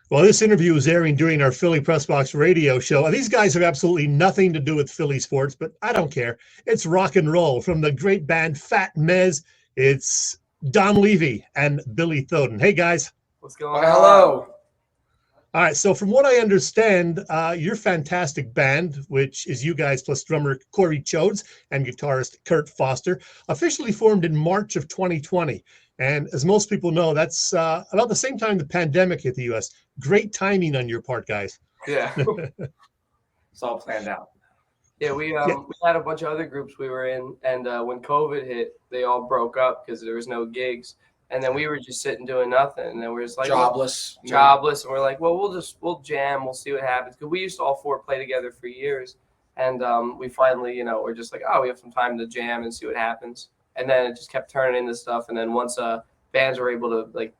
Well, this interview is airing during our Philly Pressbox radio show. These guys have absolutely nothing to do with Philly sports, but I don't care. It's rock and roll from the great band Fat Mezz. It's Don Levy and Billy Thoden. Hey, guys. What's going on? Hello. All right, so from what I understand, your fantastic band, which is you guys plus drummer Corey Chodes and guitarist Kurt Foster, officially formed in March of 2020. And as most people know, that's about the same time the pandemic hit the U.S. Great timing on your part, guys. Yeah. It's all planned out. Yeah, we had a bunch of other groups we were in, and when COVID hit, they all broke up because there was no gigs. And then we were just sitting doing nothing, and then we were just like jobless, and we're like, well, we'll jam, we'll see what happens, because we used to all four play together for years, and we finally, we're just like, oh, we have some time to jam and see what happens, and then it just kept turning into stuff, and then once bands were able to like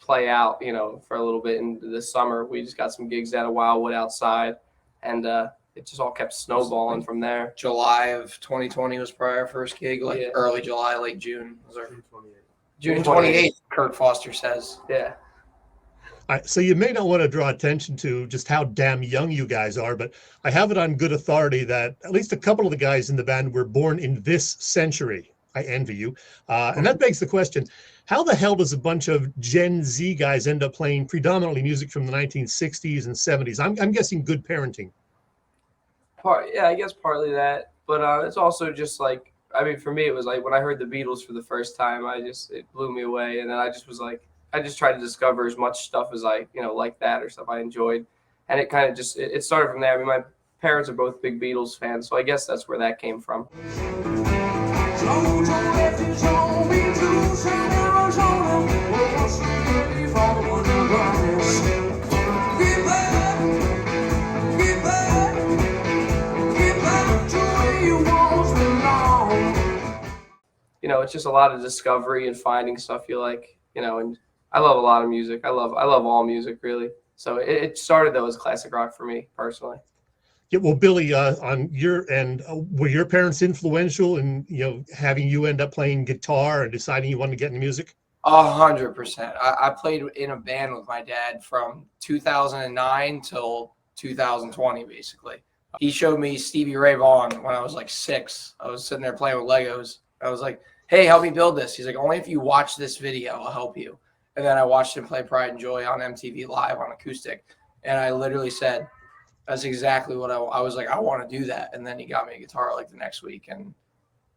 play out, for a little bit in the summer, we just got some gigs out of Wildwood outside, and it just all kept snowballing from there. July of 2020 was probably our first gig, early July, late June was our June 28th, Kurt Foster says. Yeah. All right, so you may not want to draw attention to just how damn young you guys are, but I have it on good authority that at least a couple of the guys in the band were born in this century. I envy you. And that begs the question, how the hell does a bunch of Gen Z guys end up playing predominantly music from the 1960s and 70s? I'm guessing good parenting. I guess partly that, but it's also just like, for me, it was like when I heard the Beatles for the first time, it blew me away. And then I just was like, I just tried to discover as much stuff as I, like that or stuff I enjoyed. And it kind of just, it started from there. My parents are both big Beatles fans, so I guess that's where that came from. It's just a lot of discovery and finding stuff you like, and I love a lot of music. I love all music, really. So it started, though, as classic rock for me, personally. Yeah, well, Billy, on your end, were your parents influential in, having you end up playing guitar and deciding you wanted to get into music? 100%. I played in a band with my dad from 2009 till 2020, basically. He showed me Stevie Ray Vaughan when I was like 6. I was sitting there playing with Legos. I was like, hey, help me build this. He's like, only if you watch this video, I'll help you. And then I watched him play Pride and Joy on MTV Live on acoustic. And I literally said, that's exactly what I was like, I want to do that. And then he got me a guitar like the next week. And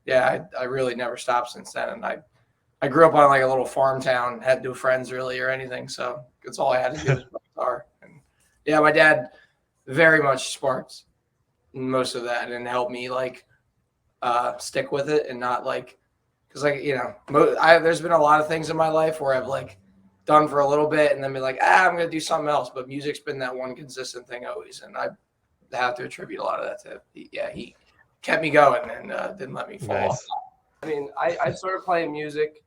yeah, I really never stopped since then. And I grew up on like a little farm town, had no friends really or anything. So that's all I had to do was play guitar. And yeah, my dad very much sparked most of that and helped me like stick with it and not like, because like, there's been a lot of things in my life where I've like done for a little bit and then be like, I'm going to do something else. But music's been that one consistent thing always. And I have to attribute a lot of that to, he kept me going and didn't let me fall off. I started playing music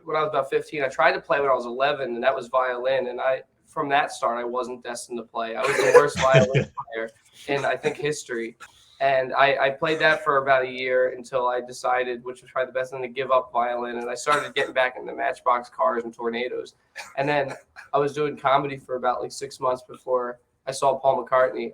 when I was about 15. I tried to play when I was 11, and that was violin. And from that start, I wasn't destined to play. I was the worst violin player in, I think, history. And I played that for about a year until I decided, which was probably the best thing, to give up violin. And I started getting back into Matchbox Cars and Tornadoes. And then I was doing comedy for about like 6 months before I saw McCartney,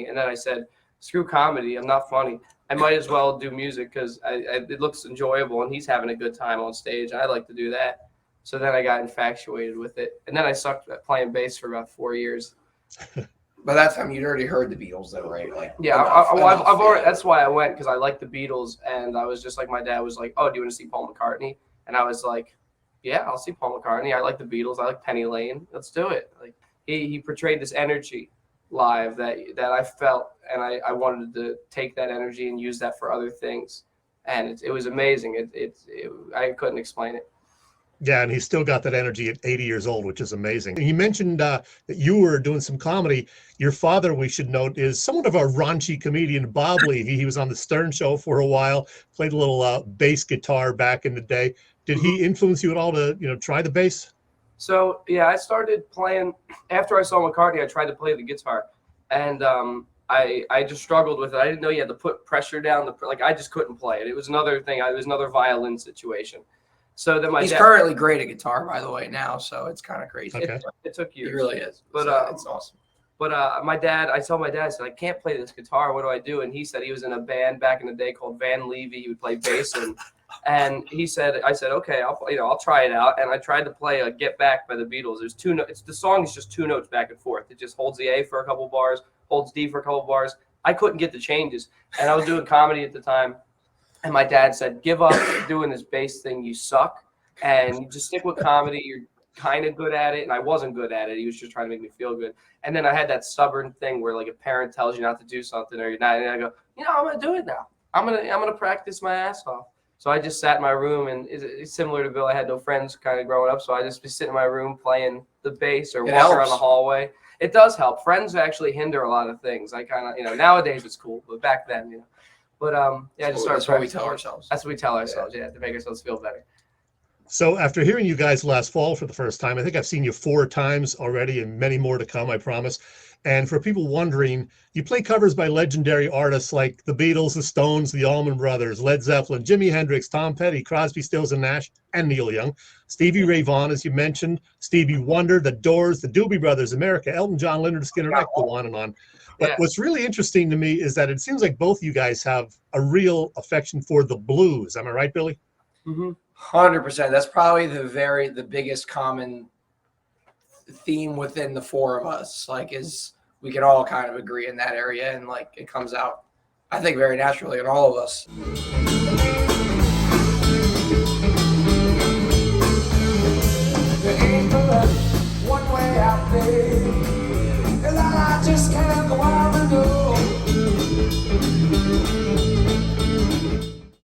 and then I said, screw comedy, I'm not funny. I might as well do music because it looks enjoyable and he's having a good time on stage. And I'd like to do that. So then I got infatuated with it. And then I sucked at playing bass for about 4 years. By that time, you'd already heard the Beatles, though, right? Like, yeah, I've already. That's why I went, because I liked the Beatles, and I was just like, my dad was like, "Oh, do you want to see Paul McCartney?" And I was like, "Yeah, I'll see Paul McCartney. I like the Beatles. I like Penny Lane. Let's do it." Like he portrayed this energy live that I felt, and I wanted to take that energy and use that for other things, and it was amazing. I couldn't explain it. Yeah, and he's still got that energy at 80 years old, which is amazing. You mentioned that you were doing some comedy. Your father, we should note, is somewhat of a raunchy comedian, Bob Levy. He was on the Stern Show for a while, played a little bass guitar back in the day. Did he influence you at all to, try the bass? So, yeah, I started playing, after I saw McCartney, I tried to play the guitar. And I just struggled with it. I didn't know you had to put pressure down. I just couldn't play it. It was another thing. It was another violin situation. So then He's dad, currently great at guitar, by the way, now. So it's kind of crazy. Okay. It took years. He really is. But it's awesome. But I told my dad, I said, I can't play this guitar. What do I do? And he said he was in a band back in the day called Van Levy. He would play bass, and he said, I said, okay, I'll try it out. And I tried to play a Get Back by the Beatles. There's two notes. The song is just two notes back and forth. It just holds the A for a couple bars, holds D for a couple bars. I couldn't get the changes, and I was doing comedy at the time. And my dad said, give up doing this bass thing. You suck, and you just stick with comedy. You're kind of good at it, and I wasn't good at it. He was just trying to make me feel good. And then I had that stubborn thing where like a parent tells you not to do something or you're not, and I go, I'm gonna do it now. I'm gonna practice my ass off. So I just sat in my room, and it's similar to Bill. I had no friends kind of growing up, so I just be sitting in my room playing the bass or walking around the hallway. It does help. Friends actually hinder a lot of things. I kind of, nowadays it's cool, but back then, But I just started. That's what we tell ourselves. That's what we tell ourselves, to make ourselves feel better. So after hearing you guys last fall for the first time, I think I've seen you 4 times already and many more to come, I promise. And for people wondering, you play covers by legendary artists like the Beatles, the Stones, the Allman Brothers, Led Zeppelin, Jimi Hendrix, Tom Petty, Crosby, Stills and Nash, and Neil Young, Stevie Ray Vaughan, as you mentioned, Stevie Wonder, the Doors, the Doobie Brothers, America, Elton John, Leonard Skinner, I could go on and on. But what's really interesting to me is that it seems like both you guys have a real affection for the blues. Am I right, Billy? Mm-hmm. 100%. That's probably the biggest common theme within the 4 of us. Like, is we can all kind of agree in that area, and like it comes out, I think, very naturally in all of us. There ain't but one way out there, and I just can't go on and go.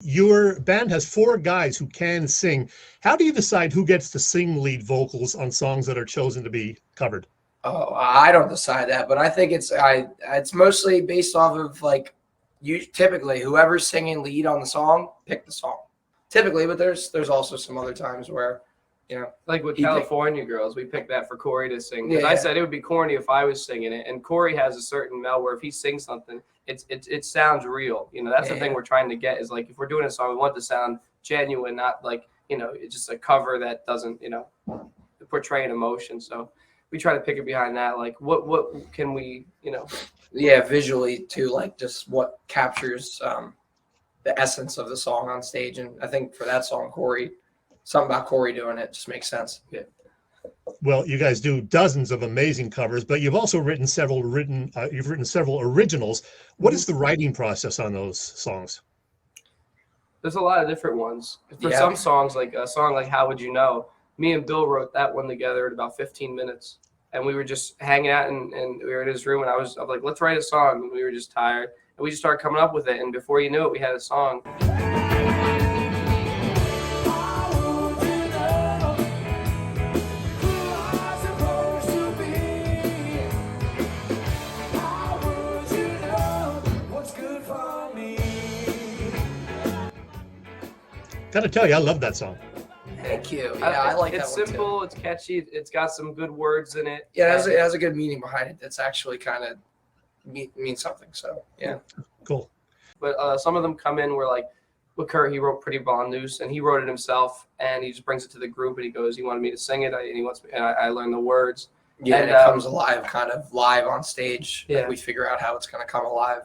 Your band has 4 guys who can sing. How do you decide who gets to sing lead vocals on songs that are chosen to be covered? Oh, I don't decide that, but I think it's mostly based off of like typically whoever's singing lead on the song, pick the song. Typically, but there's also some other times where, like with California Girls, we picked that for Corey to sing. Because Yeah. I said it would be corny if I was singing it, and Corey has a certain mel where if he sings something, it sounds real. That's the thing we're trying to get is like if we're doing a song, we want it to sound genuine, not like it's just a cover that doesn't portray an emotion. So we try to pick it behind that. Like what can we visually too, like just what captures the essence of the song on stage. And I think for that song, something about Corey doing it just makes sense. Yeah. Well, you guys do dozens of amazing covers, but you've also written several originals. What is the writing process on those songs? There's a lot of different ones. For some songs, like a song like How Would You Know, me and Bill wrote that one together in about 15 minutes. And we were just hanging out and we were in his room, and I was like, let's write a song. And we were just tired. And we just started coming up with it. And before you knew it, we had a song. Gotta tell you, I love that song. Thank you. Yeah, I like that one. It's simple, it's catchy, it's got some good words in it. Yeah, it has a good meaning behind it. That's actually kind of means something. So yeah, cool. But some of them come in where like with Kurt, he wrote Pretty Blonde Noose, and he wrote it himself, and he just brings it to the group, and he goes, he wanted me to sing it, and I learned the words. Yeah, and it comes alive, kind of live on stage. Yeah, and we figure out how it's going to come alive.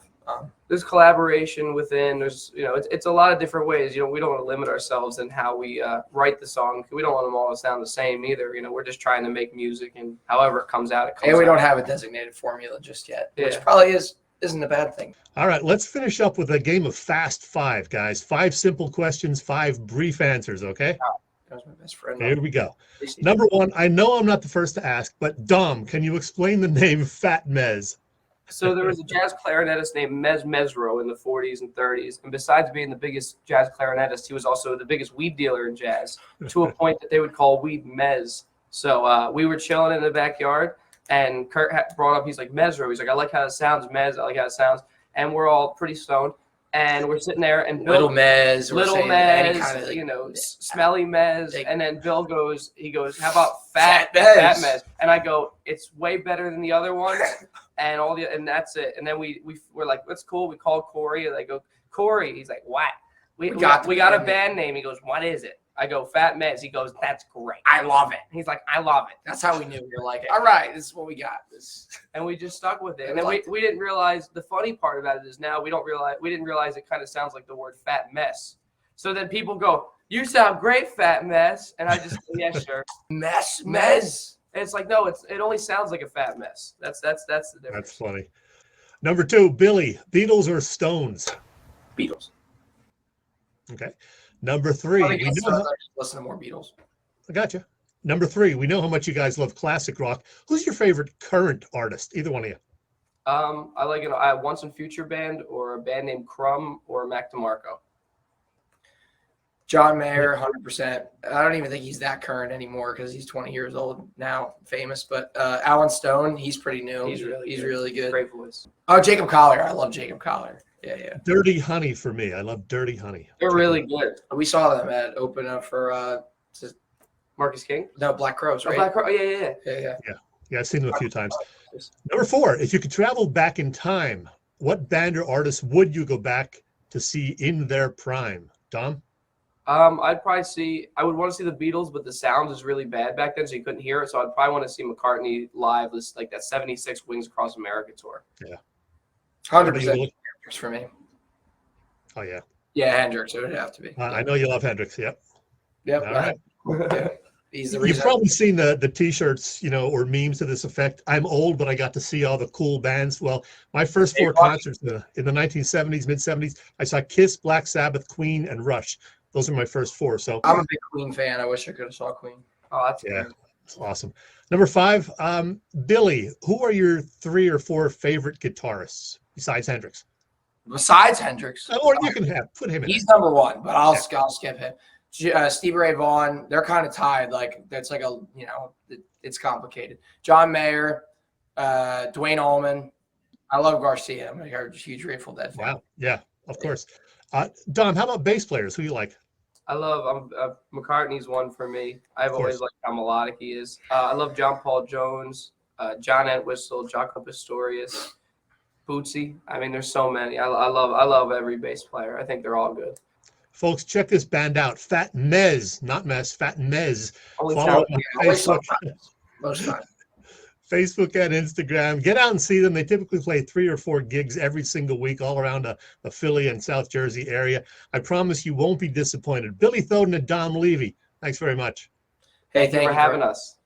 There's collaboration within. There's it's a lot of different ways. We don't want to limit ourselves in how we write the song. We don't want them all to sound the same either. We're just trying to make music, and however it comes out, it comes out. And we don't have a designated formula just yet, which probably isn't a bad thing. All right, let's finish up with a game of Fast 5, guys. 5 simple questions, 5 brief answers, okay? That was my best friend. Here we go. Number 1, I know I'm not the first to ask, but Dom, can you explain the name Fat Mezz? So there was a jazz clarinetist named Mezz Mezzrow in the 40s and 30s. And besides being the biggest jazz clarinetist, he was also the biggest weed dealer in jazz, to a point that they would call weed Mezz. So we were chilling in the backyard, and Kurt brought up, he's like, Mezzrow. He's like, I like how it sounds, Mezz. I like how it sounds. And we're all pretty stoned. And we're sitting there, and Bill, Little Mezz, Smelly Mezz, and then Bill goes, how about Fat Mezz? And I go, it's way better than the other one, and that's it. And then we're like, that's cool. We called Corey, and I go, Corey. He's like, what? We got a band name. He goes, what is it? I go, Fat Mezz. He goes, that's great. I love it. He's like, I love it. That's how we knew we were like, all right, this is what we got. This. And we just stuck with it. I And then liked we didn't realize, the funny part about it is now we didn't realize it kind of sounds like the word fat mess. So then people go, you sound great, Fat Mess. And I just go, yeah, sure. Mezz. And it's like, no, it only sounds like a fat mess. That's the difference. That's funny. Number 2, Billy, Beatles or Stones? Beatles. Okay. Number 3, we know Listen to more Beatles. I gotcha. Number 3, we know how much you guys love classic rock. Who's your favorite current artist? Either one of you. I like a Once and Future band or a band named Crumb or Mac DeMarco. John Mayer, 100%. I don't even think he's that current anymore because he's 20 years old now, famous. But Alan Stone, he's pretty new. He's really good. Great voice. Oh, Jacob Collier. I love Jacob Collier. Yeah. Dirty Honey for me. I love Dirty Honey. They're really good. We saw them at open up for Marcus King? Black Crows, right? Black Crow. Yeah. Yeah, I've seen them a few times. Number 4, if you could travel back in time, what band or artist would you go back to see in their prime? Dom? I would want to see the Beatles, but the sound was really bad back then, so you couldn't hear it. So I'd probably want to see McCartney live, like that 76 Wings Across America tour. Yeah. 100% Hendrix for me. Oh, yeah. Yeah, Hendrix, it would have to be. I know you love Hendrix. Yep. Yep. All right. Yeah. He's the You've reason. probably seen the T-shirts, or memes to this effect. I'm old, but I got to see all the cool bands. Well, my first 4 concerts in the 1970s, mid-70s, I saw Kiss, Black Sabbath, Queen, and Rush. Those are my first 4. So I'm a big Queen fan. I wish I could have saw Queen. Oh, that's yeah, good. it's awesome. Number 5, Billy. Who are your 3 or 4 favorite guitarists besides Hendrix? Besides Hendrix, Or you can put him in. he's number 1, but I'll skip him. Stevie Ray Vaughan, they're kind of tied. Like that's like it's complicated. John Mayer, Dwayne Allman. I love Garcia. I'm a huge Grateful Dead fan. Wow. Yeah, of course. Dom, how about bass players? Who you like? I love McCartney's one for me. I've always liked how melodic he is. I love John Paul Jones, John Entwistle, Jaco Pastorius, Bootsy. I mean, there's so many. I love every bass player. I think they're all good. Folks, check this band out. Fat Mezz, not Mess, Fat Mezz. Only Follow time- on Facebook, Most times. Facebook and Instagram. Get out and see them. They typically play 3 or 4 gigs every single week all around the Philly and South Jersey area. I promise you won't be disappointed. Billy Thoden and Dom Levy, thanks very much. Hey, Thank you for having us.